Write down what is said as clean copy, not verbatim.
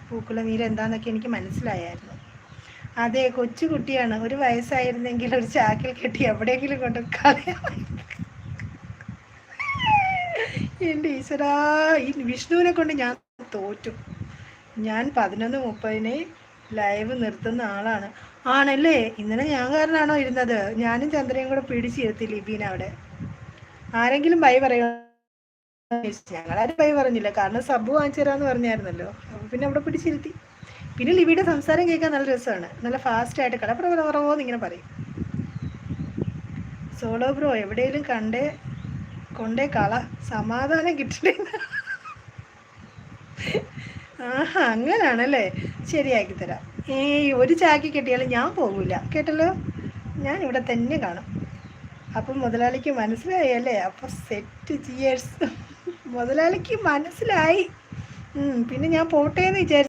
പൂക്കുളനീര് എന്താണെന്നൊക്കെ എനിക്ക് മനസ്സിലായായിരുന്നു. അതെ, കൊച്ചുകുട്ടിയാണ്. ഒരു വയസ്സായിരുന്നെങ്കിൽ ഒരു ചാക്കിൽ കെട്ടി എവിടെയെങ്കിലും കൊണ്ട് കളയാം. എൻ്റെ ഈശ്വരാ, ഈ വിഷ്ണുവിനെ കൊണ്ട് ഞാൻ തോറ്റു. ഞാൻ 11:30 ലൈവ് നിർത്തുന്ന ആളാണ്. ആണല്ലേ? ഇന്നലെ ഞാൻ കാരനാണോ ഇരുന്നത്? ഞാനും ചന്ദ്രയും കൂടെ പിടിച്ചിരുത്തി ലിബീന അവിടെ. ആരെങ്കിലും ബൈ പറയുമോ? ഞങ്ങളാരും ബൈ പറഞ്ഞില്ല, കാരണം സബ് വാങ്ങിച്ചു തരാമെന്ന് പറഞ്ഞായിരുന്നല്ലോ. അപ്പോൾ പിന്നെ അവിടെ പിടിച്ചിരുത്തി. പിന്നെ ലിബിയുടെ സംസാരം കേൾക്കാൻ നല്ല രസമാണ്. നല്ല ഫാസ്റ്റായിട്ട് കടപ്പുറന്ന് ഇങ്ങനെ പറയും. സോളോ ബ്രോ എവിടെയെങ്കിലും കൊണ്ടേ കള, സമാധാനം കിട്ടില്ല. ആഹാ, അങ്ങനാണല്ലേ? ശരിയാക്കി തരാം. ഒരു ചാക്കി കെട്ടിയാലും ഞാൻ പോകില്ല കേട്ടല്ലോ. ഞാൻ ഇവിടെ തന്നെ കാണും. അപ്പം മുതലാളിക്ക് മനസ്സിലായി അല്ലേ? അപ്പം സെറ്റ് ചിയേഴ്സ്. മുതലാളിക്ക് മനസ്സിലായി. പിന്നെ ഞാൻ പോട്ടെ എന്ന് വിചാരിച്ചു.